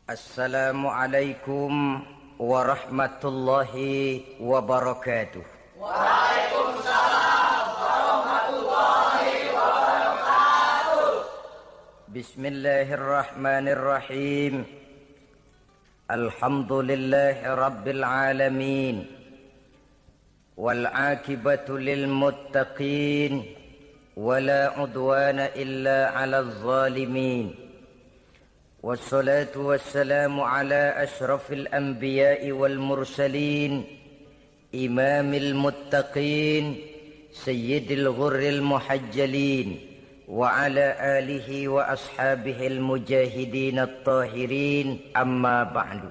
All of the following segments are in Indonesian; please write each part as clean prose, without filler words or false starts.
Assalamualaikum warahmatullahi wabarakatuh. Waalaikumsalam warahmatullahi wabarakatuh. Bismillahirrahmanirrahim. Alhamdulillahi rabbil alamin. Wal aqibatu lil muttaqin. Wala udwana illa 'alal zalimin. والصلاة والسلام على أشرف الأنبياء والمرسلين إمام المتقين سيد الغر المحجلين وعلى آله وأصحابه المجاهدين الطاهرين أما بعد.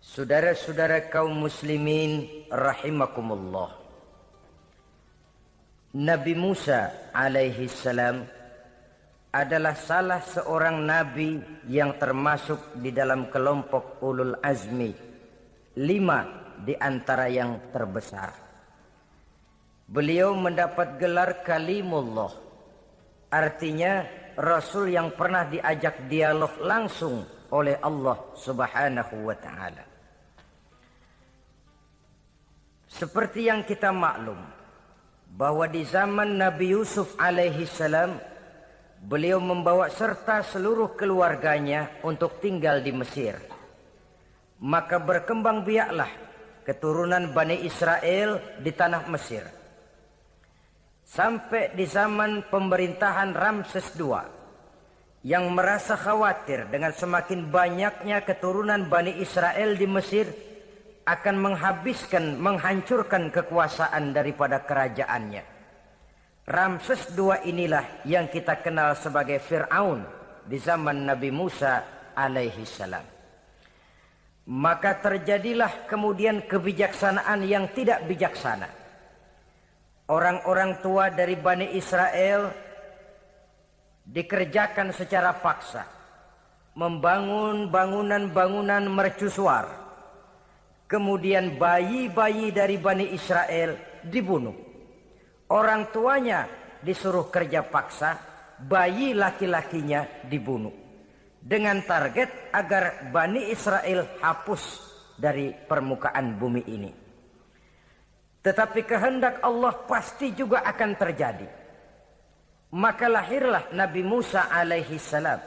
Saudara-saudara kaum muslimin rahimakumullah. Nabi Musa alaihi salam adalah salah seorang nabi yang termasuk di dalam kelompok ulul azmi, 5 di antara yang terbesar. Beliau mendapat gelar kalimullah, artinya rasul yang pernah diajak dialog langsung oleh Allah Subhanahu wa taala. Seperti yang kita maklum bahwa di zaman Nabi Yusuf alaihi salam beliau membawa serta seluruh keluarganya untuk tinggal di Mesir. Maka berkembang biaklah keturunan Bani Israel di tanah Mesir. Sampai di zaman pemerintahan Ramses II yang merasa khawatir dengan semakin banyaknya keturunan Bani Israel di Mesir akan menghancurkan kekuasaan daripada kerajaannya. Ramses II inilah yang kita kenal sebagai Fir'aun di zaman Nabi Musa alaihi salam. Maka terjadilah kemudian kebijaksanaan yang tidak bijaksana. Orang-orang tua dari Bani Israel dikerjakan secara paksa, membangun bangunan-bangunan mercusuar. Kemudian bayi-bayi dari Bani Israel dibunuh. Orang tuanya disuruh kerja paksa, bayi laki-lakinya dibunuh. Dengan target agar Bani Israel hapus dari permukaan bumi ini. Tetapi kehendak Allah pasti juga akan terjadi. Maka lahirlah Nabi Musa alaihi salam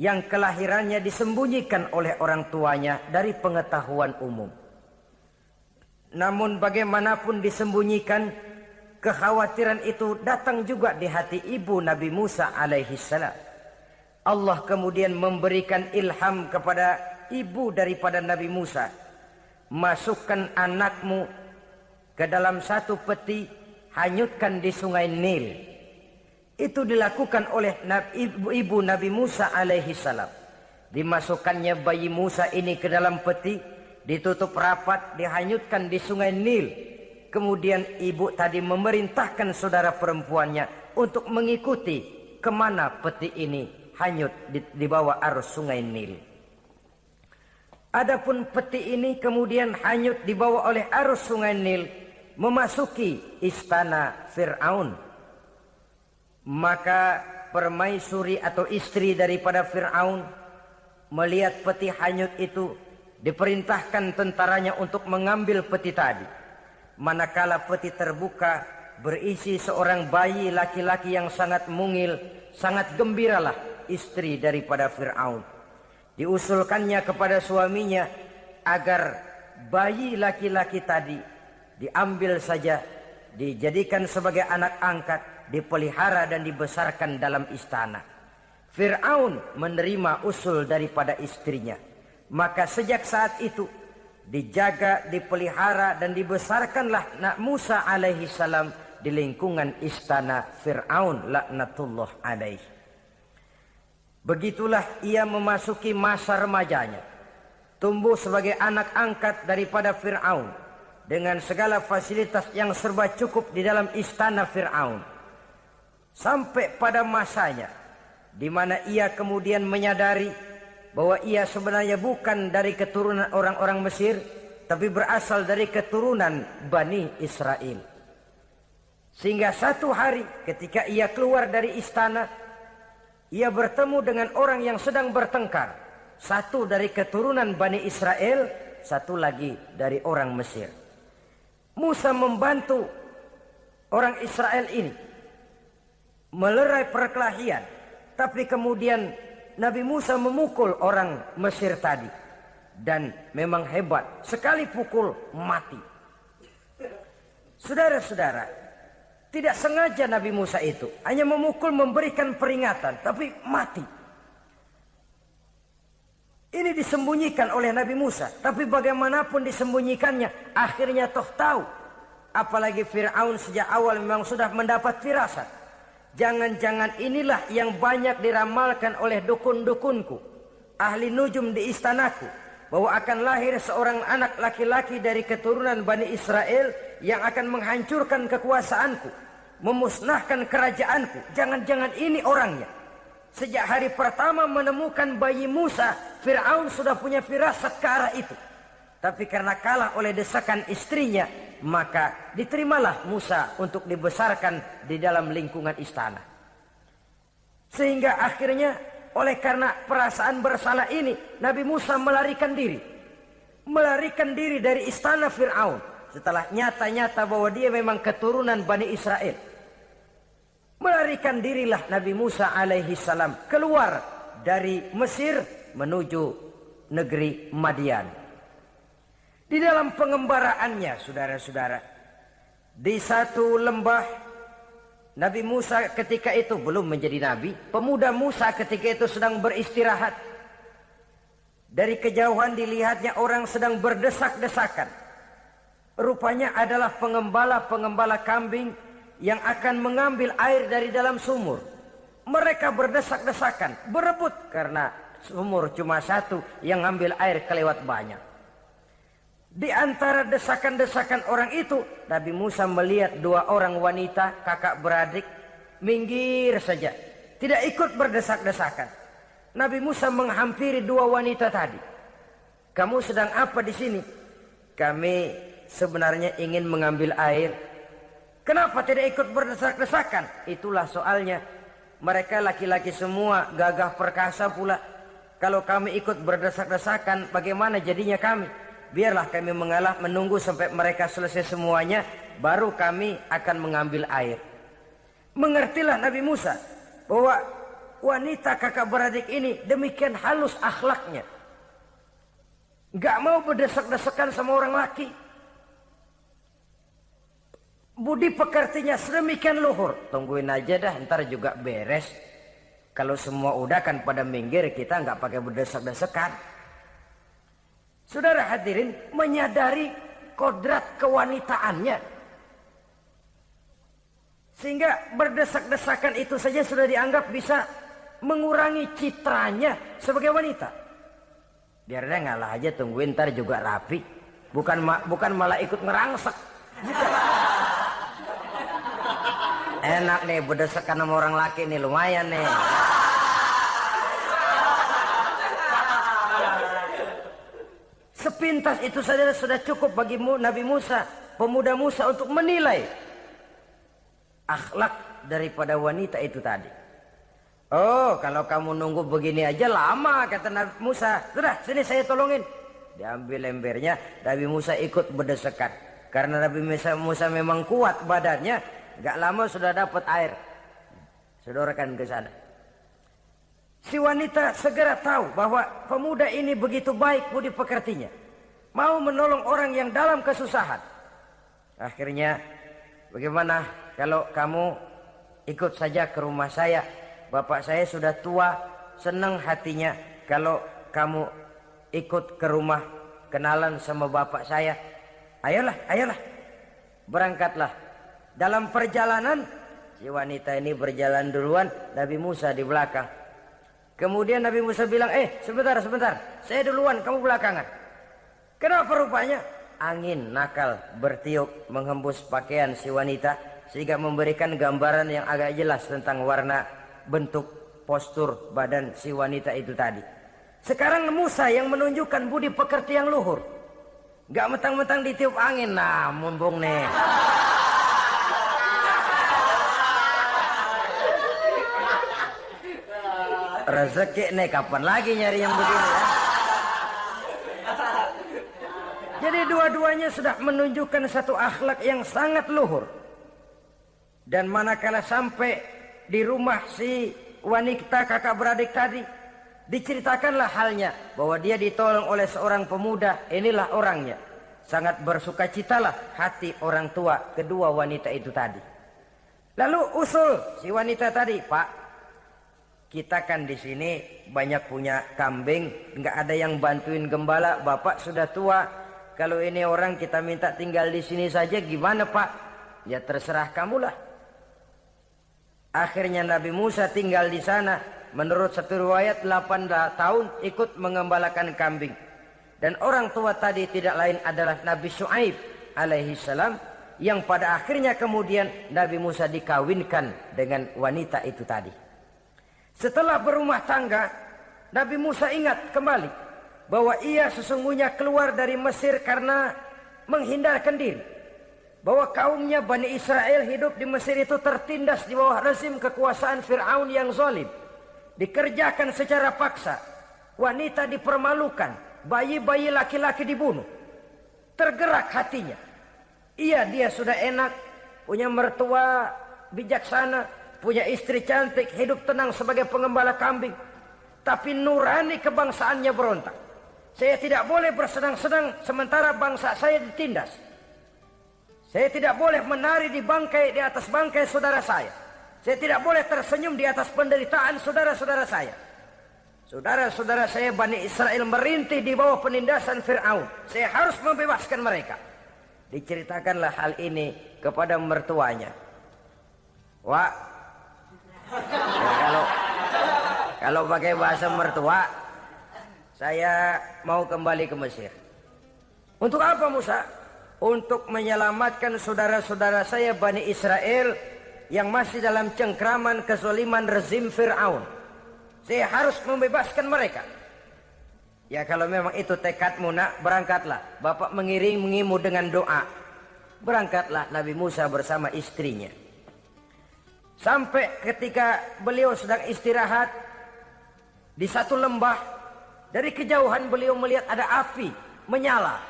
yang kelahirannya disembunyikan oleh orang tuanya dari pengetahuan umum. Namun bagaimanapun disembunyikan, kekhawatiran itu datang juga di hati ibu Nabi Musa alaihi salam. Allah kemudian memberikan ilham kepada ibu daripada Nabi Musa. Masukkan anakmu ke dalam satu peti, hanyutkan di sungai Nil. Itu dilakukan oleh ibu Nabi Musa alaihi salam. Dimasukkannya bayi Musa ini ke dalam peti, ditutup rapat, dihanyutkan di sungai Nil. Kemudian ibu tadi memerintahkan saudara perempuannya untuk mengikuti kemana peti ini hanyut di bawah arus sungai Nil. Adapun peti ini kemudian hanyut dibawa oleh arus sungai Nil memasuki istana Fir'aun. Maka permaisuri atau istri daripada Fir'aun melihat peti hanyut itu, diperintahkan tentaranya untuk mengambil peti tadi. Manakala peti terbuka, berisi seorang bayi laki-laki yang sangat mungil, sangat gembiralah istri daripada Fir'aun. Diusulkannya kepada suaminya agar bayi laki-laki tadi diambil saja, dijadikan sebagai anak angkat, dipelihara dan dibesarkan dalam istana. Fir'aun menerima usul daripada istrinya. Maka sejak saat itu dijaga, dipelihara dan dibesarkanlah Nabi Musa alaihi salam di lingkungan istana Fir'aun laknatullah alaihi. Begitulah ia memasuki masa remajanya, tumbuh sebagai anak angkat daripada Fir'aun dengan segala fasilitas yang serba cukup di dalam istana Fir'aun. Sampai pada masanya di mana ia kemudian menyadari bahwa ia sebenarnya bukan dari keturunan orang-orang Mesir, tapi berasal dari keturunan Bani Israel. Sehingga satu hari ketika ia keluar dari istana, ia bertemu dengan orang yang sedang bertengkar Satu dari keturunan Bani Israel, satu lagi dari orang Mesir. Musa membantu orang Israel ini melerai perkelahian. Tapi kemudian Nabi Musa memukul orang Mesir tadi. Dan memang hebat. Sekali pukul mati. Saudara-saudara, tidak sengaja Nabi Musa itu hanya memukul memberikan peringatan. Tapi mati. Ini disembunyikan oleh Nabi Musa. Tapi bagaimanapun disembunyikannya, akhirnya toh tahu. Apalagi Fir'aun sejak awal memang sudah mendapat firasat. Jangan-jangan inilah yang banyak diramalkan oleh dukun-dukunku, ahli nujum di istanaku, bahwa akan lahir seorang anak laki-laki dari keturunan Bani Israel yang akan menghancurkan kekuasaanku, memusnahkan kerajaanku. Jangan-jangan ini orangnya. Sejak hari pertama menemukan bayi Musa, Fir'aun sudah punya firasat ke arah itu. Tapi karena kalah oleh desakan istrinya, maka diterimalah Musa untuk dibesarkan di dalam lingkungan istana. Sehingga akhirnya oleh karena perasaan bersalah ini, Nabi Musa melarikan diri. Melarikan diri dari istana Fir'aun. Setelah nyata-nyata bahwa dia memang keturunan Bani Israel. Melarikan dirilah Nabi Musa alaihi salam keluar dari Mesir menuju negeri Madian. Di dalam pengembaraannya, saudara-saudara, di satu lembah, Nabi Musa ketika itu belum menjadi nabi. Pemuda Musa ketika itu sedang beristirahat. Dari kejauhan dilihatnya orang sedang berdesak-desakan. Rupanya adalah pengembala-pengembala kambing yang akan mengambil air dari dalam sumur. Mereka berdesak-desakan, berebut karena sumur cuma satu, yang ngambil air kelewat banyak. Di antara desakan-desakan orang itu, Nabi Musa melihat dua orang wanita kakak beradik minggir saja, tidak ikut berdesak-desakan. Nabi Musa menghampiri dua wanita tadi. Kamu sedang apa di sini? Kami sebenarnya ingin mengambil air. Kenapa tidak ikut berdesak-desakan? Itulah soalnya. Mereka laki-laki semua, gagah perkasa pula. Kalau kami ikut berdesak-desakan, bagaimana jadinya kami? Biarlah kami mengalah menunggu sampai mereka selesai semuanya, baru kami akan mengambil air. Mengertilah Nabi Musa bahwa wanita kakak beradik ini demikian halus akhlaknya. Gak mau berdesak-desakan sama orang laki. Budi pekertinya sedemikian luhur. Tungguin aja dah, ntar juga beres. Kalau semua udah kan pada minggir, kita nggak pakai berdesak-desakan. Saudara hadirin, menyadari kodrat kewanitaannya. Sehingga berdesak-desakan itu saja sudah dianggap bisa mengurangi citranya sebagai wanita. Biar dia ngalah aja, tungguin ntar juga rapi. Bukan malah ikut ngerangsek. Enak nih berdesakan sama orang laki nih, lumayan nih. Sepintas itu saja sudah cukup bagi Nabi Musa, pemuda Musa, untuk menilai akhlak daripada wanita itu tadi. Oh, kalau kamu nunggu begini aja lama, kata Nabi Musa. Sudah, sini saya tolongin. Diambil embernya, Nabi Musa ikut berdesakan. Karena Nabi Musa memang kuat badannya. Gak lama sudah dapat air. Sodorkan ke sana. Si wanita segera tahu bahwa pemuda ini begitu baik budi pekertinya. Mau menolong orang yang dalam kesusahan. Akhirnya, bagaimana kalau kamu ikut saja ke rumah saya? Bapak saya sudah tua, senang hatinya kalau kamu ikut ke rumah kenalan sama bapak saya. Ayolah, ayolah. Berangkatlah. Dalam perjalanan, si wanita ini berjalan duluan, Nabi Musa di belakang. Kemudian Nabi Musa bilang, sebentar, saya duluan, kamu belakangan. Kenapa rupanya? Angin nakal bertiup menghembus pakaian si wanita, sehingga memberikan gambaran yang agak jelas tentang warna, bentuk, postur badan si wanita itu tadi. Sekarang Musa yang menunjukkan budi pekerti yang luhur. Gak mentang-mentang ditiup angin, nah mumpung nih. Rezeki nih, kapan lagi nyari yang begini ya? Jadi dua-duanya sudah menunjukkan satu akhlak yang sangat luhur. Dan manakala sampai di rumah si wanita kakak beradik tadi, diceritakanlah halnya bahwa dia ditolong oleh seorang pemuda, inilah orangnya. Sangat bersukacitalah hati orang tua kedua wanita itu tadi. Lalu usul si wanita tadi, Pak, kita kan di sini banyak punya kambing, nggak ada yang bantuin gembala, Bapak sudah tua. Kalau ini orang kita minta tinggal di sini saja, gimana Pak? Ya terserah kamulah. Akhirnya Nabi Musa tinggal di sana. Menurut satu riwayat 8 tahun ikut mengembalakan kambing. Dan orang tua tadi tidak lain adalah Nabi Syuaib alaihi salam, yang pada akhirnya kemudian Nabi Musa dikawinkan dengan wanita itu tadi. Setelah berumah tangga, Nabi Musa ingat kembali bahwa ia sesungguhnya keluar dari Mesir karena menghindarkan diri. Bahwa kaumnya Bani Israel hidup di Mesir itu tertindas di bawah rezim kekuasaan Fir'aun yang zalim. Dikerjakan secara paksa, wanita dipermalukan, bayi-bayi laki-laki dibunuh. Tergerak hatinya. Iya, dia sudah enak, punya mertua bijaksana, punya istri cantik, hidup tenang sebagai pengembala kambing. Tapi nurani kebangsaannya berontak. Saya tidak boleh bersenang-senang sementara bangsa saya ditindas. Saya tidak boleh menari di atas bangkai saudara saya. Saya tidak boleh tersenyum di atas penderitaan saudara-saudara saya. Saudara-saudara saya Bani Israel merintih di bawah penindasan Fir'aun. Saya harus membebaskan mereka. Diceritakanlah hal ini kepada mertuanya. Wah, ya kalau pakai bahasa mertua, saya mau kembali ke Mesir. Untuk apa Musa? Untuk menyelamatkan saudara-saudara saya Bani Israel yang masih dalam cengkraman kezaliman rezim Fir'aun. Saya harus membebaskan mereka. Ya kalau memang itu tekadmu nak, berangkatlah. Bapak mengiringimu dengan doa. Berangkatlah Nabi Musa bersama istrinya. Sampai ketika beliau sedang istirahat di satu lembah, dari kejauhan beliau melihat ada api menyala.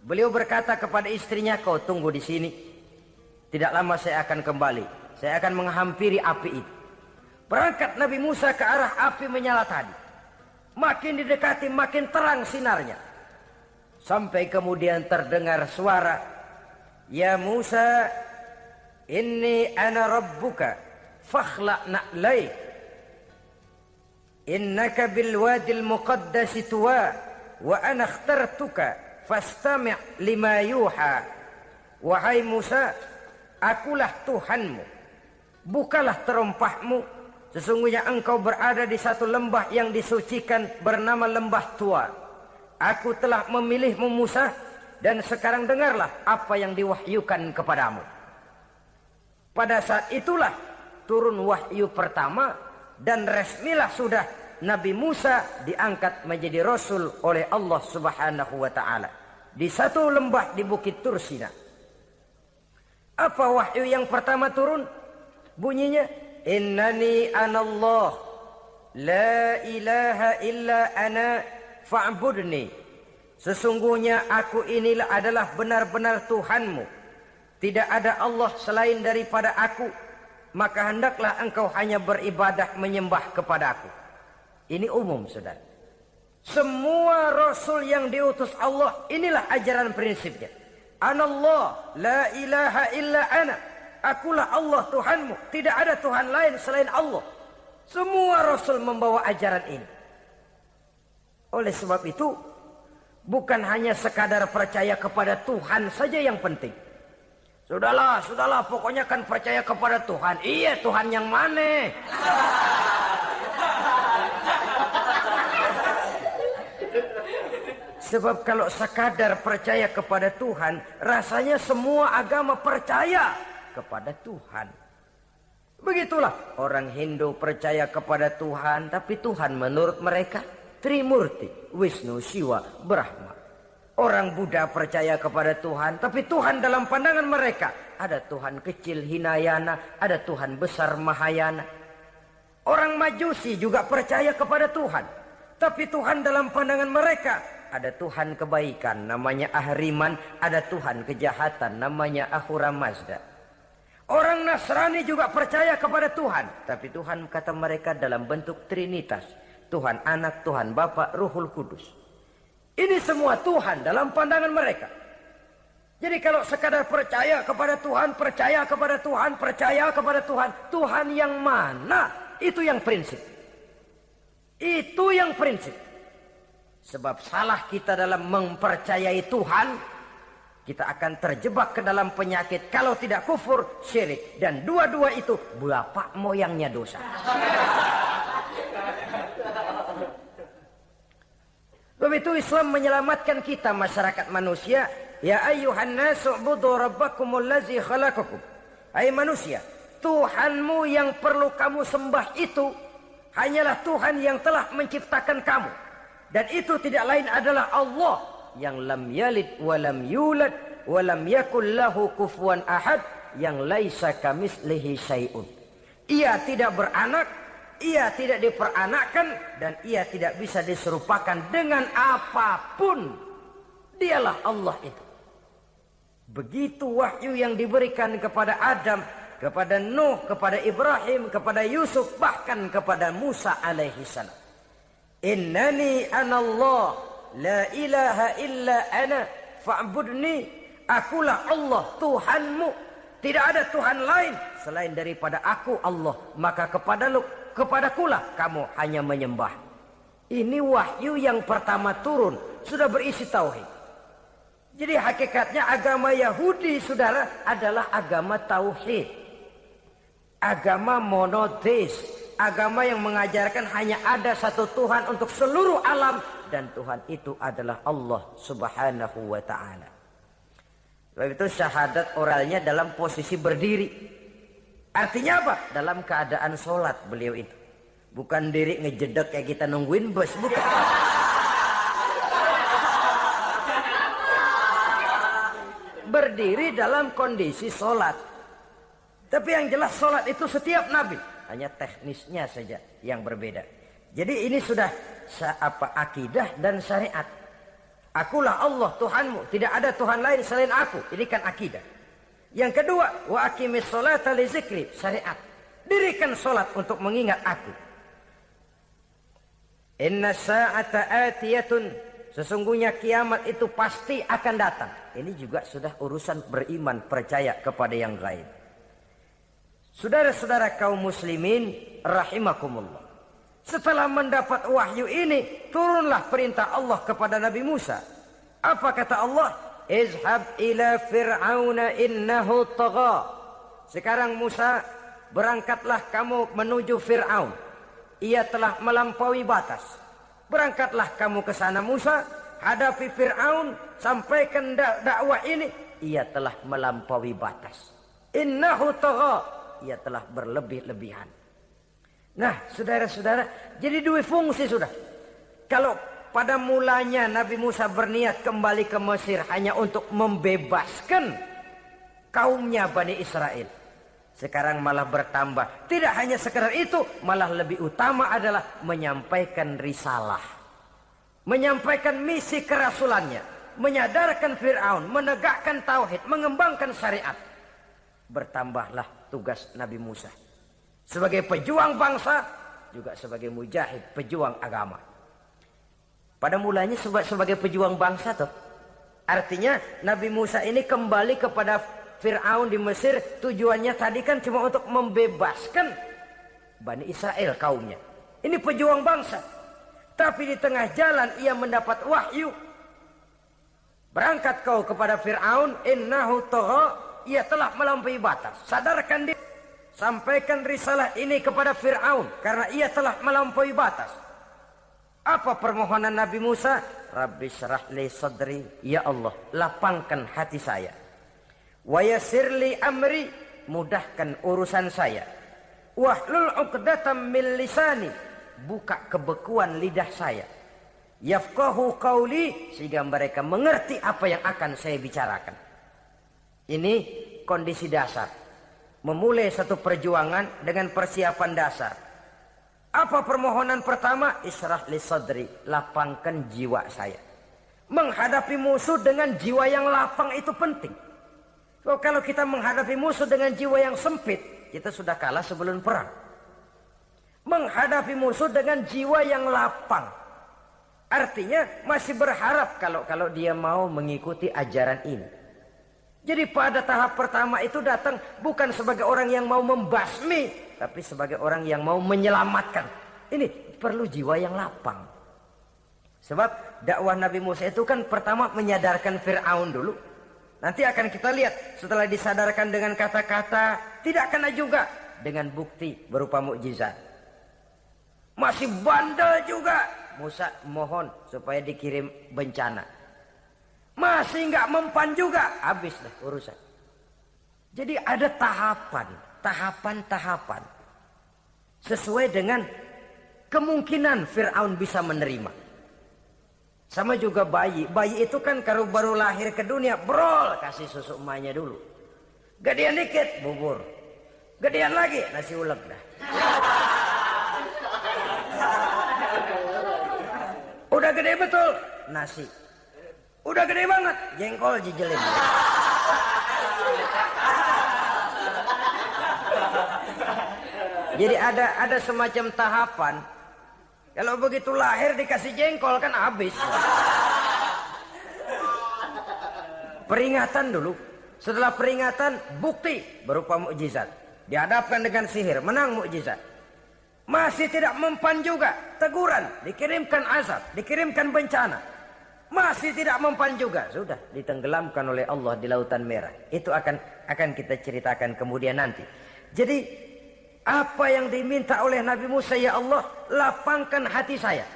Beliau berkata kepada istrinya, kau tunggu di sini. Tidak lama saya akan kembali. Saya akan menghampiri api itu. Berangkat Nabi Musa ke arah api menyala tadi. Makin didekati makin terang sinarnya. Sampai kemudian terdengar suara, ya Musa, inni ana rabbuka fakhla' na'laik. Innaka bilwadil muqaddasi tuwa wa ana akhtartuka fastami' lima yuha. Wahai Musa, akulah Tuhanmu, bukalah terompahmu. Sesungguhnya engkau berada di satu lembah yang disucikan bernama lembah tua. Aku telah memilihmu Musa, dan sekarang dengarlah apa yang diwahyukan kepadamu. Pada saat itulah turun wahyu pertama, dan resmilah sudah Nabi Musa diangkat menjadi Rasul oleh Allah Subhanahu wa ta'ala. Di satu lembah di Bukit Tursina. Apa wahyu yang pertama turun? Bunyinya, innani anallah, la ilaha illa ana fa'budni. Sesungguhnya aku inilah adalah benar-benar Tuhanmu. Tidak ada Allah selain daripada aku. Maka hendaklah engkau hanya beribadah menyembah kepadaku. Ini umum saudara. Semua Rasul yang diutus Allah, inilah ajaran prinsipnya. Anallah, la ilaha illa ana. Akulah Allah Tuhanmu. Tidak ada Tuhan lain selain Allah. Semua Rasul membawa ajaran ini. Oleh sebab itu, bukan hanya sekadar percaya kepada Tuhan saja yang penting. Sudahlah, pokoknya kan percaya kepada Tuhan. Iya, Tuhan yang mana? Sebab kalau sekadar percaya kepada Tuhan, rasanya semua agama percaya kepada Tuhan. Begitulah orang Hindu percaya kepada Tuhan, tapi Tuhan menurut mereka Trimurti, Wisnu, Siwa, Brahma. Orang Buddha percaya kepada Tuhan, tapi Tuhan dalam pandangan mereka ada Tuhan kecil Hinayana, ada Tuhan besar Mahayana. Orang Majusi juga percaya kepada Tuhan, tapi Tuhan dalam pandangan mereka ada Tuhan kebaikan, namanya Ahriman. Ada Tuhan kejahatan, namanya Ahura Mazda. Orang Nasrani juga percaya kepada Tuhan. Tapi Tuhan kata mereka dalam bentuk Trinitas. Tuhan Anak, Tuhan Bapa, Ruhul Kudus. Ini semua Tuhan dalam pandangan mereka. Jadi kalau sekadar percaya kepada Tuhan, percaya kepada Tuhan, percaya kepada Tuhan. Tuhan yang mana? Itu yang prinsip. Itu yang prinsip. Sebab salah kita dalam mempercayai Tuhan, kita akan terjebak ke dalam penyakit. Kalau tidak kufur, syirik. Dan dua-dua itu bapak moyangnya dosa. Sebab itu Islam menyelamatkan kita masyarakat manusia. Ya ayyuhan nasu ubudu rabbakumul ladzi khalaqakum. Hai manusia, Tuhanmu yang perlu kamu sembah itu hanyalah Tuhan yang telah menciptakan kamu. Dan itu tidak lain adalah Allah yang lam yalid wa lam yulad wa lam yakul lahu kufuwan ahad, yang laisa kamitslihi syai'un. Ia tidak beranak, ia tidak diperanakkan, dan ia tidak bisa diserupakan dengan apapun. Dialah Allah itu. Begitu wahyu yang diberikan kepada Adam, kepada Nuh, kepada Ibrahim, kepada Yusuf, bahkan kepada Musa alaihi salam. Innani anallah la ilaha illa ana fa'budni. Akulah Allah Tuhanmu, tidak ada Tuhan lain selain daripada aku Allah, maka kepadakulah kamu hanya menyembah. Ini wahyu yang pertama turun, sudah berisi tauhid. Jadi hakikatnya agama Yahudi, saudara, adalah agama tauhid. Agama monoteis, agama yang mengajarkan hanya ada satu Tuhan untuk seluruh alam, dan Tuhan itu adalah Allah Subhanahu wa ta'ala. Sebab itu syahadat oralnya dalam posisi berdiri. Artinya apa? Dalam keadaan sholat beliau itu. Bukan diri ngejedek kayak kita nungguin bus, bukan. Berdiri dalam kondisi sholat. Tapi yang jelas sholat itu setiap nabi. Hanya teknisnya saja yang berbeda. Jadi ini sudah akidah dan syariat. Akulah Allah Tuhanmu, tidak ada Tuhan lain selain aku. Ini kan akidah. Yang kedua, wa aqimis sholata li zikri, syariat. Dirikan sholat untuk mengingat aku. Inna sa'ata atiyatun, sesungguhnya kiamat itu pasti akan datang. Ini juga sudah urusan beriman, percaya kepada yang gaib. Saudara-saudara kaum muslimin rahimakumullah. Setelah mendapat wahyu ini, turunlah perintah Allah kepada Nabi Musa. Apa kata Allah? Izhab ila fir'auna innahu tagha. Sekarang Musa, berangkatlah kamu menuju Fir'aun. Ia telah melampaui batas. Berangkatlah kamu ke sana Musa, hadapi Fir'aun, sampaikan dakwah ini. Ia telah melampaui batas. Innahu tagha. Ia telah berlebih-lebihan. Nah, saudara-saudara, jadi dua fungsi sudah. Kalau pada mulanya Nabi Musa berniat kembali ke Mesir hanya untuk membebaskan kaumnya Bani Israel, sekarang malah bertambah. Tidak hanya sekedar itu, malah lebih utama adalah menyampaikan risalah, menyampaikan misi kerasulannya, menyadarkan Fir'aun, menegakkan tauhid, mengembangkan syariat. Bertambahlah tugas Nabi Musa sebagai pejuang bangsa, juga sebagai mujahid, pejuang agama. Pada mulanya sebagai pejuang bangsa tuh. Artinya Nabi Musa ini kembali kepada Fir'aun di Mesir, tujuannya tadi kan cuma untuk membebaskan Bani Israel kaumnya. Ini pejuang bangsa. Tapi di tengah jalan ia mendapat wahyu. Berangkat kau kepada Fir'aun, innahu tagha, ia telah melampaui batas. Sadarkan dia. Sampaikan risalah ini kepada Fir'aun, karena ia telah melampaui batas. Apa permohonan Nabi Musa? Rabbi syrah li sadri, ya Allah, lapangkan hati saya. Wa yassir li amri, mudahkan urusan saya. Wahlul 'uqdatam min lisani, buka kebekuan lidah saya. Yafqahu qauli, sehingga mereka mengerti apa yang akan saya bicarakan. Ini kondisi dasar. Memulai satu perjuangan dengan persiapan dasar. Apa permohonan pertama? Isyrah li sadri, lapangkan jiwa saya. Menghadapi musuh dengan jiwa yang lapang itu penting. Kalau kita menghadapi musuh dengan jiwa yang sempit, kita sudah kalah sebelum perang. Menghadapi musuh dengan jiwa yang lapang, artinya masih berharap kalau dia mau mengikuti ajaran ini. Jadi pada tahap pertama itu datang bukan sebagai orang yang mau membasmi, tapi sebagai orang yang mau menyelamatkan. Ini perlu jiwa yang lapang. Sebab dakwah Nabi Musa itu kan pertama menyadarkan Fir'aun dulu. Nanti akan kita lihat setelah disadarkan dengan kata-kata, tidak kena juga dengan bukti berupa mukjizat. Masih bandel juga. Musa mohon supaya dikirim bencana. Masih nggak mempan juga, habis dah urusan. Jadi ada tahapan-tahapan sesuai dengan kemungkinan Fir'aun bisa menerima. Sama juga bayi itu kan kalau baru lahir ke dunia, brol kasih susu emaknya dulu. Gedean dikit, bubur. Gedean lagi, nasi ulek dah. Udah gede betul, nasi. Udah gede banget, jengkol jijelin. Jadi ada semacam tahapan. Kalau begitu lahir dikasih jengkol kan habis. Peringatan dulu. Setelah peringatan, bukti berupa mukjizat. Dihadapkan dengan sihir, menang mukjizat. Masih tidak mempan juga, teguran, dikirimkan azab, dikirimkan bencana. Masih tidak mempan juga, sudah ditenggelamkan oleh Allah di Lautan Merah. Itu akan kita ceritakan kemudian nanti. Jadi apa yang diminta oleh Nabi Musa, ya Allah, lapangkan hati saya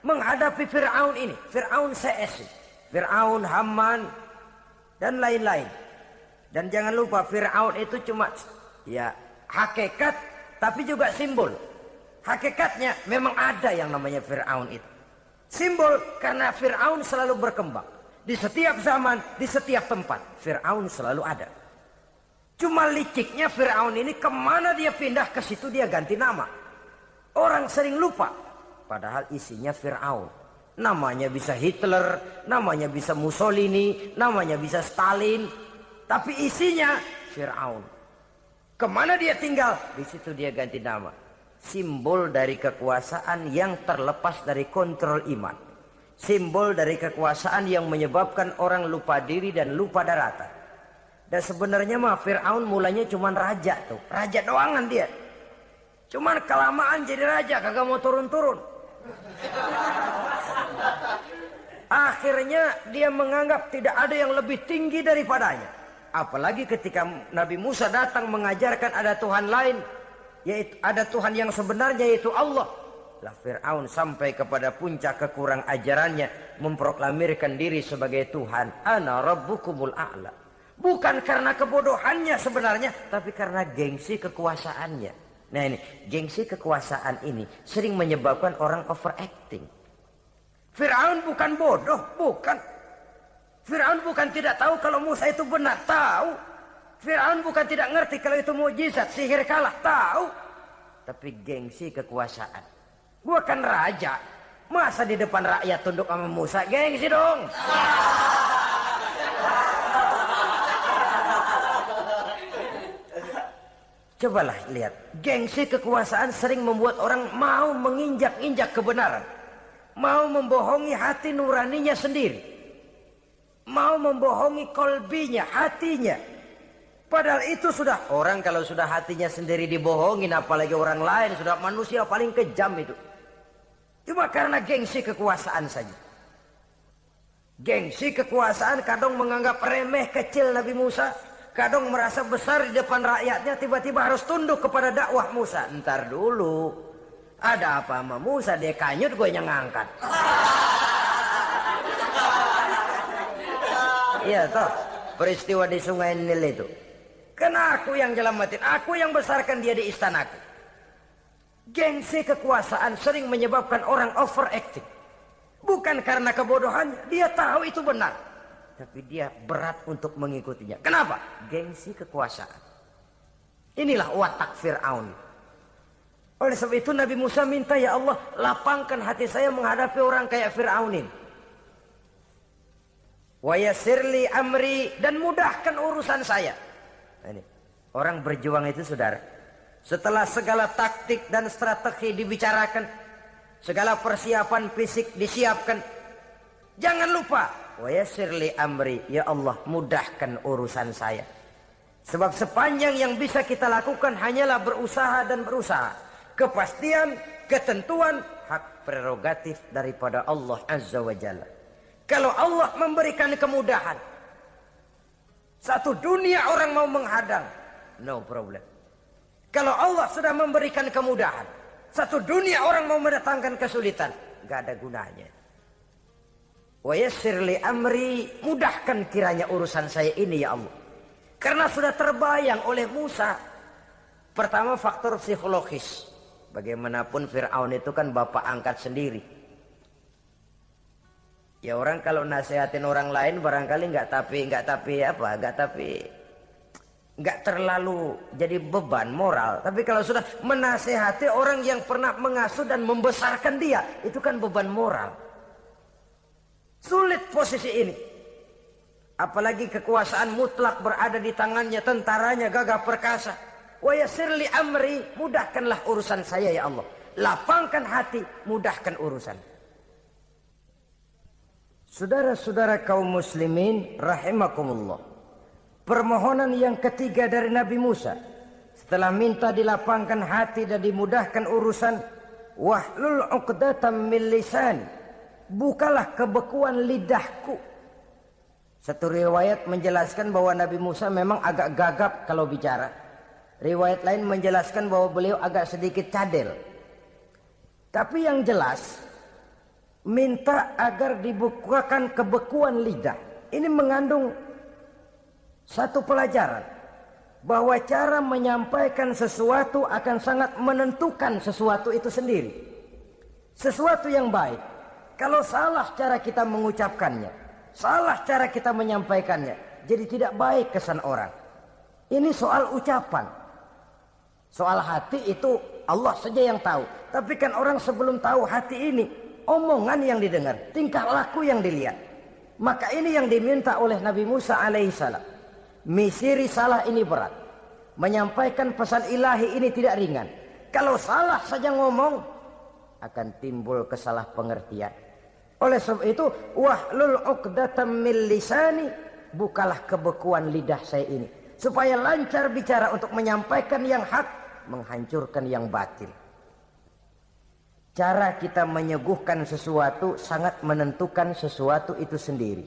menghadapi Fir'aun ini. Fir'aun CS, Fir'aun, Haman, dan lain-lain. Dan jangan lupa Fir'aun itu cuma ya hakikat, tapi juga simbol. Hakikatnya memang ada yang namanya Fir'aun itu. Simbol karena Fir'aun selalu berkembang. Di setiap zaman, di setiap tempat, Fir'aun selalu ada. Cuma liciknya Fir'aun ini kemana dia pindah, ke situ dia ganti nama. Orang sering lupa. Padahal isinya Fir'aun. Namanya bisa Hitler, namanya bisa Mussolini, namanya bisa Stalin. Tapi isinya Fir'aun. Kemana dia tinggal, di situ dia ganti nama. Simbol dari kekuasaan yang terlepas dari kontrol iman. Simbol dari kekuasaan yang menyebabkan orang lupa diri dan lupa daratan. Dan sebenarnya mah Fir'aun mulanya cuma raja tuh. Raja doangan dia. Cuman kelamaan jadi raja, kagak mau turun-turun. Akhirnya dia menganggap tidak ada yang lebih tinggi daripadanya. Apalagi ketika Nabi Musa datang mengajarkan ada Tuhan lain. Yaitu ada Tuhan yang sebenarnya, yaitu Allah. Lah Fir'aun sampai kepada puncak kekurang ajarannya. Memproklamirkan diri sebagai Tuhan. Ana rabbukumul a'la. Bukan karena kebodohannya sebenarnya, tapi karena gengsi kekuasaannya. Nah ini, gengsi kekuasaan ini sering menyebabkan orang overacting. Fir'aun bukan bodoh, bukan. Fir'aun bukan tidak tahu kalau Musa itu benar, tahu. Fir'aun bukan tidak ngerti kalau itu mukjizat, sihir kalah, tahu. Tapi gengsi kekuasaan. Gua kan raja, masa di depan rakyat tunduk sama Musa, gengsi dong. Cobalah lihat, gengsi kekuasaan sering membuat orang mau menginjak-injak kebenaran. Mau membohongi hati nuraninya sendiri. Mau membohongi kolbinya, hatinya. Padahal itu sudah, orang kalau sudah hatinya sendiri dibohongin, apalagi orang lain, sudah manusia paling kejam itu. Cuma karena gengsi kekuasaan saja. Gengsi kekuasaan kadang menganggap remeh kecil Nabi Musa. Kadang merasa besar di depan rakyatnya, tiba-tiba harus tunduk kepada dakwah Musa. Ntar dulu, ada apa sama Musa, dia kanyut, gue yang ngangkat. Iya toh, peristiwa di Sungai Nil itu. Karena aku yang nyelamatin, aku yang besarkan dia di istanaku. Gengsi kekuasaan sering menyebabkan orang overacting. Bukan karena kebodohannya, dia tahu itu benar. Tapi dia berat untuk mengikutinya. Kenapa? Gengsi kekuasaan. Inilah watak Fir'aun. Oleh sebab itu Nabi Musa minta, ya Allah, lapangkan hati saya menghadapi orang kayak Fir'aun ini. Wa yassirli amri, dan mudahkan urusan saya. Nah, ini orang berjuang itu saudara, setelah segala taktik dan strategi dibicarakan, segala persiapan fisik disiapkan, jangan lupa wa yassirli amri, ya Allah mudahkan urusan saya. Sebab sepanjang yang bisa kita lakukan hanyalah berusaha dan berusaha. Kepastian, ketentuan, hak prerogatif daripada Allah Azza wa Jalla. Kalau Allah memberikan kemudahan, satu dunia orang mau menghadang, no problem. Kalau Allah sudah memberikan kemudahan, satu dunia orang mau mendatangkan kesulitan, gak ada gunanya. Wa yassir li amri, mudahkan kiranya urusan saya ini ya Allah. Karena sudah terbayang oleh Musa. Pertama faktor psikologis. Bagaimanapun Fir'aun itu kan bapak angkat sendiri. Ya orang kalau nasihatin orang lain barangkali nggak terlalu jadi beban moral. Tapi kalau sudah menasehati orang yang pernah mengasuh dan membesarkan dia, itu kan beban moral. Sulit posisi ini. Apalagi kekuasaan mutlak berada di tangannya, tentaranya gagah perkasa. Wa yassir li amri, mudahkanlah urusan saya ya Allah. Lapangkan hati, mudahkan urusan. Saudara-saudara kaum muslimin rahimakumullah. Permohonan yang ketiga dari Nabi Musa, setelah minta dilapangkan hati dan dimudahkan urusan, wahlul 'uqdatam min lisani, bukalah kebekuan lidahku. Satu riwayat menjelaskan bahwa Nabi Musa memang agak gagap kalau bicara. Riwayat lain menjelaskan bahwa beliau agak sedikit cadel. Tapi yang jelas, minta agar dibukakan kebekuan lidah. Ini mengandung satu pelajaran, bahwa cara menyampaikan sesuatu akan sangat menentukan sesuatu itu sendiri. Sesuatu yang baik, kalau salah cara kita mengucapkannya, salah cara kita menyampaikannya, jadi tidak baik kesan orang. Ini soal ucapan. Soal hati itu Allah saja yang tahu. Tapi kan orang sebelum tahu hati ini, omongan yang didengar, tingkah laku yang dilihat. Maka ini yang diminta oleh Nabi Musa alaihissalam. Misi risalah ini berat. Menyampaikan pesan ilahi ini tidak ringan. Kalau salah saja ngomong, akan timbul kesalah pengertian. Oleh sebab itu, wahlul 'uqdatam min lisani, bukalah kebekuan lidah saya ini, supaya lancar bicara untuk menyampaikan yang hak, menghancurkan yang batil. Cara kita menyuguhkan sesuatu sangat menentukan sesuatu itu sendiri.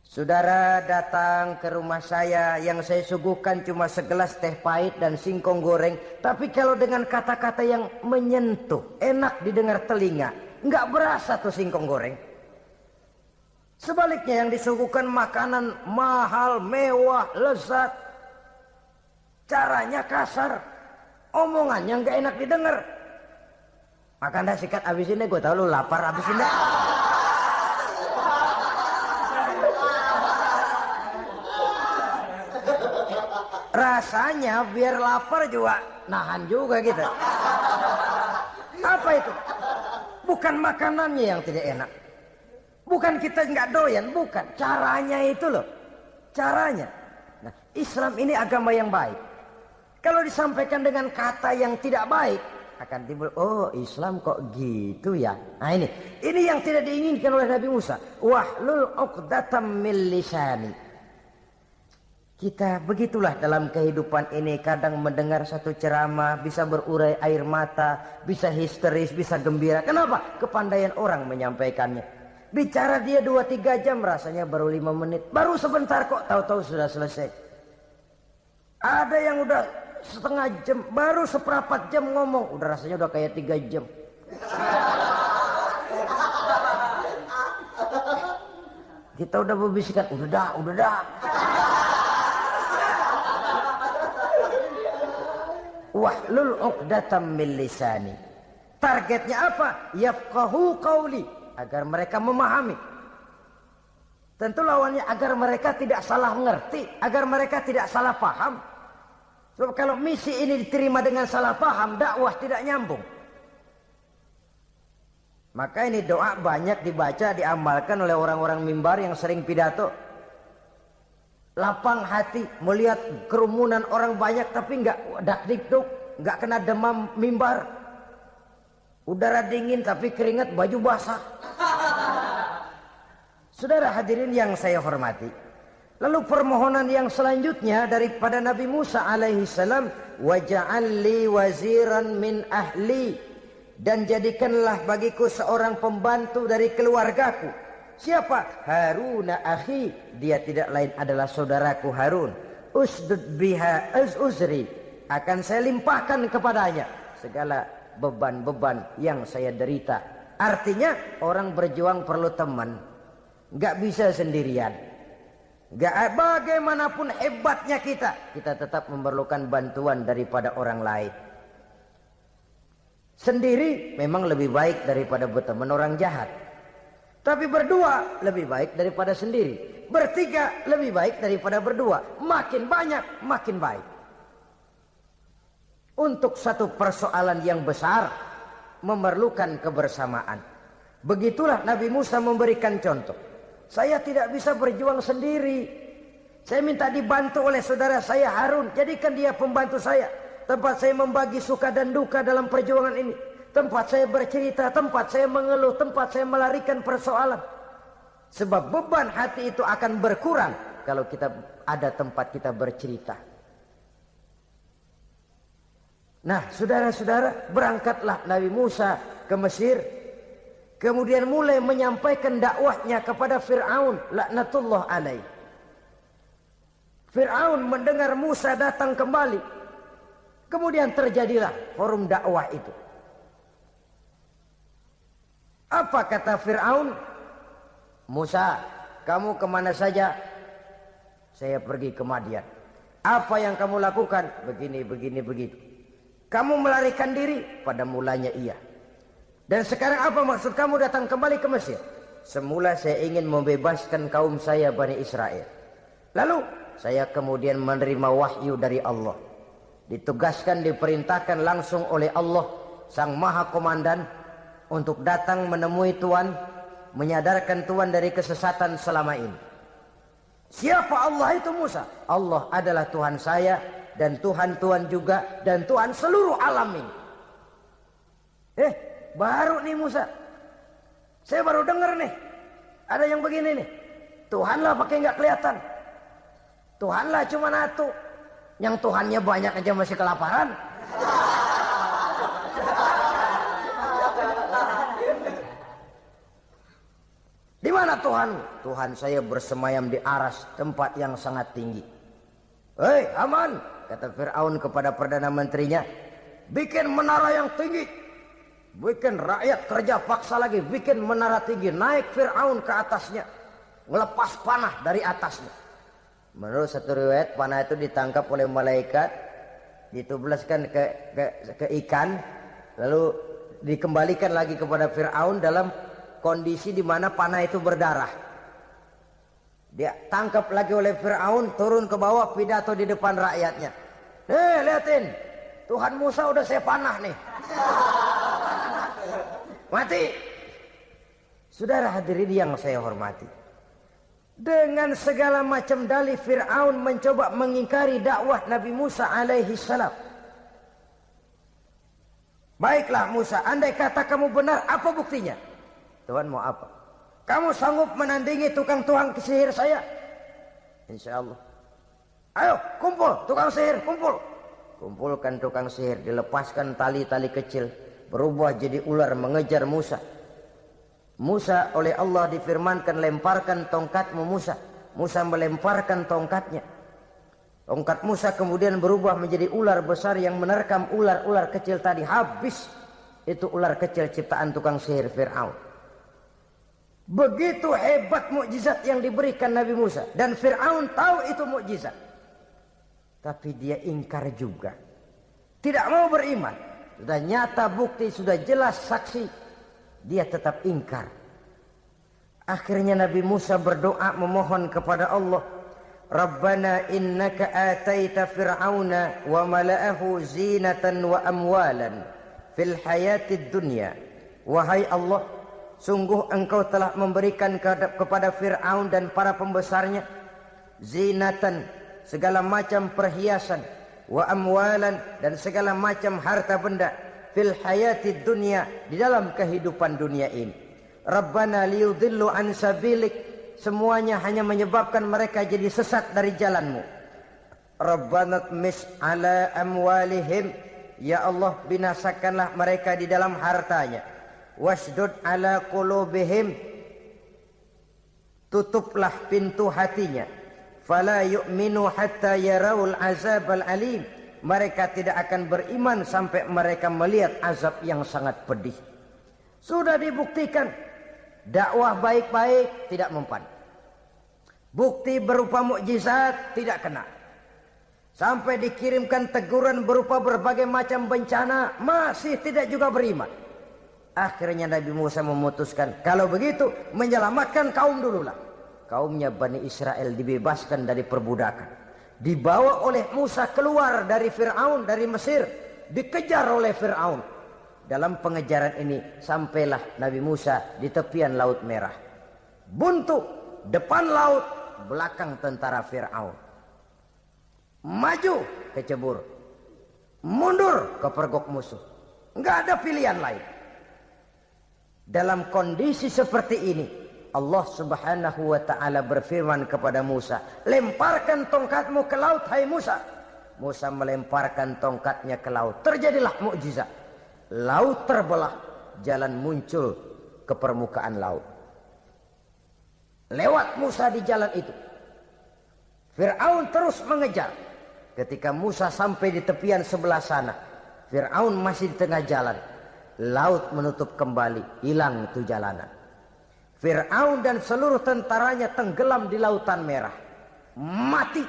Saudara datang ke rumah saya, yang saya suguhkan cuma segelas teh pahit dan singkong goreng, tapi kalau dengan kata-kata yang menyentuh, enak didengar telinga, nggak berasa tuh singkong goreng. Sebaliknya yang disuguhkan makanan mahal, mewah, lezat, caranya kasar, omongannya nggak enak didengar. Makan dah sikat abis ini, gue tahu lu lapar abis ini. Rasanya biar lapar juga nahan juga gitu. Apa itu? Bukan makanannya yang tidak enak, bukan kita nggak doyan, bukan, caranya itu loh, caranya. Nah, Islam ini agama yang baik. Kalau disampaikan dengan kata yang tidak baik, akan timbul, oh Islam kok gitu ya. Nah ini yang tidak diinginkan oleh Nabi Musa. Wahlul 'uqdatam min lisani. Kita begitulah dalam kehidupan ini, kadang mendengar satu ceramah bisa berurai air mata, bisa histeris, bisa gembira. Kenapa? Kepandaian orang menyampaikannya. Bicara dia 2-3 jam, rasanya baru 5 menit. Baru sebentar kok, tahu-tahu sudah selesai. Ada yang udah setengah jam, baru seperempat jam ngomong, udah rasanya udah kayak 3 jam. Kita udah berbisikkan, udah dah. Wahlul 'uqdatam min lisani. Targetnya apa? Yafqahu qauli, agar mereka memahami. Tentu lawannya agar mereka tidak salah mengerti, agar mereka tidak salah paham. Sebab kalau misi ini diterima dengan salah paham, dakwah tidak nyambung. Maka ini doa banyak dibaca, diamalkan oleh orang-orang mimbar yang sering pidato. Lapang hati melihat kerumunan orang banyak tapi enggak dak-dikduk, enggak kena demam mimbar. Udara dingin tapi keringat, baju basah. Saudara hadirin yang saya hormati. Lalu permohonan yang selanjutnya daripada Nabi Musa alaihi salam, waj'al li waziran min ahli, dan jadikanlah bagiku seorang pembantu dari keluargaku. Siapa? Haruna akhi, dia tidak lain adalah saudaraku Harun. Usdud biha uzri, akan saya limpahkan kepadanya segala beban-beban yang saya derita. Artinya orang berjuang perlu teman, nggak bisa sendirian. Nggak, bagaimanapun hebatnya kita tetap memerlukan bantuan daripada orang lain. Sendiri memang lebih baik daripada berteman orang jahat. Tapi berdua lebih baik daripada sendiri. Bertiga lebih baik daripada berdua. Makin banyak, makin baik. Untuk satu persoalan yang besar, memerlukan kebersamaan. Begitulah Nabi Musa memberikan contoh. Saya tidak bisa berjuang sendiri. Saya minta dibantu oleh saudara saya Harun. Jadikan dia pembantu saya. Tempat saya membagi suka dan duka dalam perjuangan ini. Tempat saya bercerita, tempat saya mengeluh, tempat saya melarikan persoalan. Sebab beban hati itu akan berkurang kalau kita ada tempat kita bercerita. Nah, saudara-saudara, berangkatlah Nabi Musa ke Mesir. Kemudian mulai menyampaikan dakwahnya kepada Fir'aun, laknatullah alaih. Fir'aun mendengar Musa datang kembali. Kemudian terjadilah forum dakwah itu. Apa kata Fir'aun? Musa, kamu kemana saja? Saya pergi ke Madian. Apa yang kamu lakukan? Begini, begitu. Kamu melarikan diri? Pada mulanya iya. Dan sekarang apa maksud kamu datang kembali ke Mesir? Semula saya ingin membebaskan kaum saya Bani Israel. Lalu saya kemudian menerima wahyu dari Allah. Ditugaskan, diperintahkan langsung oleh Allah, Sang Maha Komandan, untuk datang menemui Tuhan, menyadarkan Tuhan dari kesesatan selama ini. Siapa Allah itu Musa? Allah adalah Tuhan saya, dan Tuhan juga, dan Tuhan seluruh alam ini. Baru nih Musa. Saya baru dengar nih. Ada yang begini nih. Tuhanlah pakai nggak kelihatan. Tuhanlah cuma satu. Yang Tuhannya banyak aja masih kelaparan. Di mana Tuhan? Tuhan saya bersemayam di aras, tempat yang sangat tinggi. Hei Haman, kata Fir'aun kepada Perdana Menterinya, bikin menara yang tinggi. Bikin rakyat kerja paksa lagi, bikin menara tinggi. Naik Fir'aun ke atasnya, ngelepas panah dari atasnya. Menurut satu riwayat, panah itu ditangkap oleh malaikat, ditublaskan ke ikan, lalu dikembalikan lagi kepada Fir'aun dalam kondisi di mana panah itu berdarah. Dia tangkap lagi oleh Fir'aun, turun ke bawah, pidato di depan rakyatnya. Lihatin, Tuhan Musa udah saya panah nih. Mati. Saudara hadirin yang saya hormati, dengan segala macam dalih Fir'aun mencoba mengingkari dakwah Nabi Musa alaihi salam. Baiklah Musa, andai kata kamu benar, apa buktinya? Tuhan mau apa? Kamu sanggup menandingi tukang sihir saya? Insya Allah. Ayo kumpul tukang sihir, kumpul. Kumpulkan tukang sihir, dilepaskan tali-tali kecil, berubah jadi ular mengejar Musa. Musa oleh Allah difirmankan, lemparkan tongkatmu Musa. Musa melemparkan tongkatnya. Tongkat Musa kemudian berubah menjadi ular besar yang menerkam ular-ular kecil tadi. Habis itu ular kecil ciptaan tukang sihir Fir'aun. Begitu hebat mukjizat yang diberikan Nabi Musa. Dan Fir'aun tahu itu mukjizat. Tapi dia ingkar juga. Tidak mau beriman. Sudah nyata bukti, sudah jelas saksi. Dia tetap ingkar. Akhirnya Nabi Musa berdoa memohon kepada Allah. Rabbana innaka ataita fir'auna wa mala'ahu zinatan wa amwalan fil hayatid dunya. Wahai Allah, sungguh engkau telah memberikan kepada Fir'aun dan para pembesarnya zinatan, segala macam perhiasan, wa amwalan, dan segala macam harta benda, fil hayati dunia, di dalam kehidupan dunia ini. Rabbana liyudillu an sabilik, semuanya hanya menyebabkan mereka jadi sesat dari jalanmu. Rabbana tmis ala amwalihim, ya Allah binasakanlah mereka di dalam hartanya. Wasdud ala qulubihim, tutuplah pintu hatinya. Fala yu'minu hatta yarawul azabal alim, mereka tidak akan beriman sampai mereka melihat azab yang sangat pedih. Sudah dibuktikan dakwah baik-baik tidak mempan, bukti berupa mukjizat tidak kena, sampai dikirimkan teguran berupa berbagai macam bencana masih tidak juga beriman. Akhirnya Nabi Musa memutuskan, kalau begitu menyelamatkan kaum dululah. Kaumnya Bani Israel dibebaskan dari perbudakan, dibawa oleh Musa keluar dari Fir'aun, dari Mesir, dikejar oleh Fir'aun. Dalam pengejaran ini sampailah Nabi Musa di tepian Laut Merah. Buntu, depan laut, belakang tentara Fir'aun. Maju kecebur, mundur kepergok musuh, nggak ada pilihan lain. Dalam kondisi seperti ini, Allah Subhanahu wa ta'ala berfirman kepada Musa, lemparkan tongkatmu ke laut, hai Musa. Musa melemparkan tongkatnya ke laut. Terjadilah mukjizat. Laut terbelah, jalan muncul ke permukaan laut. Lewat Musa di jalan itu, Fir'aun terus mengejar. Ketika Musa sampai di tepian sebelah sana, Fir'aun masih di tengah jalan. Laut menutup kembali, hilang itu jalanan. Fir'aun dan seluruh tentaranya tenggelam di Lautan Merah, mati.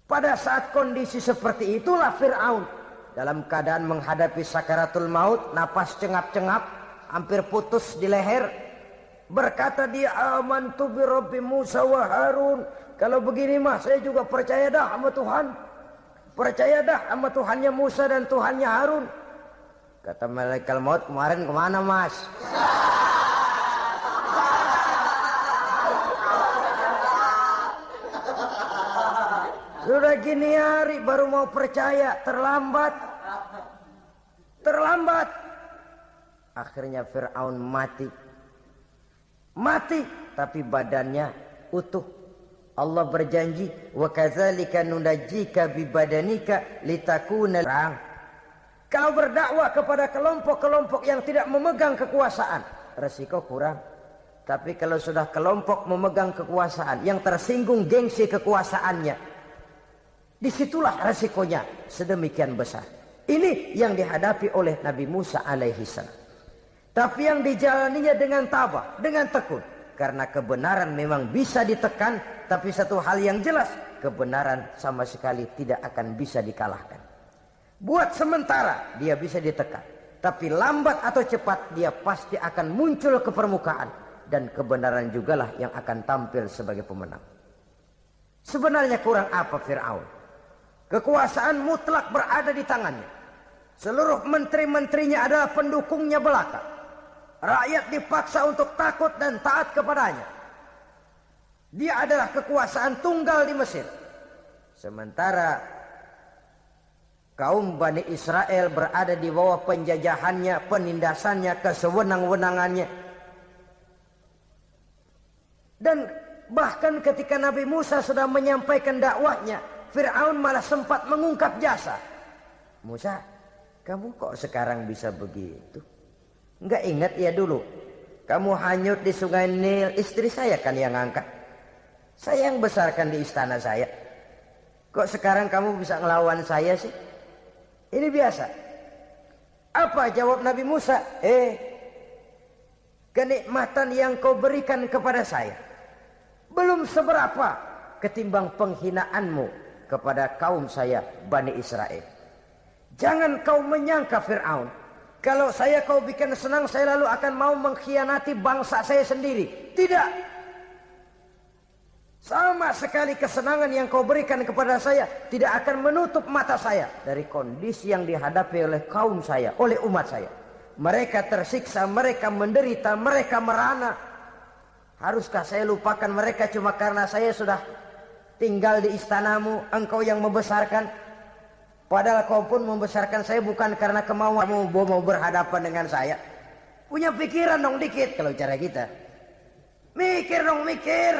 Pada saat kondisi seperti itulah Fir'aun dalam keadaan menghadapi sakaratul maut, napas cengap-cengap, hampir putus di leher, berkata dia, amantu bi Rabbi Musa wa Harun. Kalau begini mah saya juga percaya dah sama Tuhan. Percaya dah sama Tuhannya Musa dan Tuhannya Harun. Kata malaikat maut, kemarin kemana mas? Sudah gini hari baru mau percaya, terlambat. Terlambat. Akhirnya Fir'aun mati. Mati, tapi badannya utuh. Allah berjanji, wa kadzalika nunajjika bi badanika litakuna perang. Kalau berdakwah kepada kelompok-kelompok yang tidak memegang kekuasaan, resiko kurang. Tapi kalau sudah kelompok memegang kekuasaan, yang tersinggung gengsi kekuasaannya, disitulah resikonya sedemikian besar. Ini yang dihadapi oleh Nabi Musa alaihi salam. Tapi yang dijalaninya dengan tabah, dengan tekun. Karena kebenaran memang bisa ditekan, tapi satu hal yang jelas, kebenaran sama sekali tidak akan bisa dikalahkan. Buat sementara dia bisa ditekan, tapi lambat atau cepat dia pasti akan muncul ke permukaan, dan kebenaran jugalah yang akan tampil sebagai pemenang. Sebenarnya kurang apa Fir'aun? Kekuasaan mutlak berada di tangannya. Seluruh menteri-menterinya adalah pendukungnya belaka. Rakyat dipaksa untuk takut dan taat kepadanya. Dia adalah kekuasaan tunggal di Mesir. Sementara kaum Bani Israel berada di bawah penjajahannya, penindasannya, kesewenang-wenangannya. Dan bahkan ketika Nabi Musa sudah menyampaikan dakwahnya, Fir'aun malah sempat mengungkap jasa. Musa, kamu kok sekarang bisa begitu? Enggak ingat ya dulu kamu hanyut di sungai Nil, istri saya kan yang angkat, saya yang besarkan di istana saya. Kok sekarang kamu bisa ngelawan saya sih? Ini biasa. Apa jawab Nabi Musa? Kenikmatan yang kau berikan kepada saya belum seberapa ketimbang penghinaanmu kepada kaum saya Bani Israel. Jangan kau menyangka Fir'aun, kalau saya kau bikin senang, saya lalu akan mau mengkhianati bangsa saya sendiri. Tidak. Sama sekali kesenangan yang kau berikan kepada saya tidak akan menutup mata saya dari kondisi yang dihadapi oleh kaum saya, oleh umat saya. Mereka tersiksa, mereka menderita, mereka merana. Haruskah saya lupakan mereka cuma karena saya sudah tinggal di istanamu, engkau yang membesarkan? Padahal kau pun membesarkan saya bukan karena kemauanmu mau berhadapan dengan saya. Punya pikiran dong dikit kalau cara kita. Mikir dong, mikir.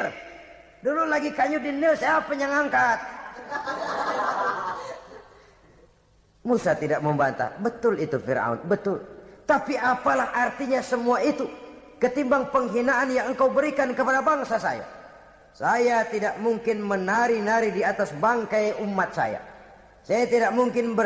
Dulu lagi kanyu di Nil, siapa yang angkat? Musa tidak membantah. Betul itu Fir'aun, betul. Tapi apalah artinya semua itu ketimbang penghinaan yang engkau berikan kepada bangsa saya. Saya tidak mungkin menari-nari di atas bangkai umat saya. Saya tidak mungkin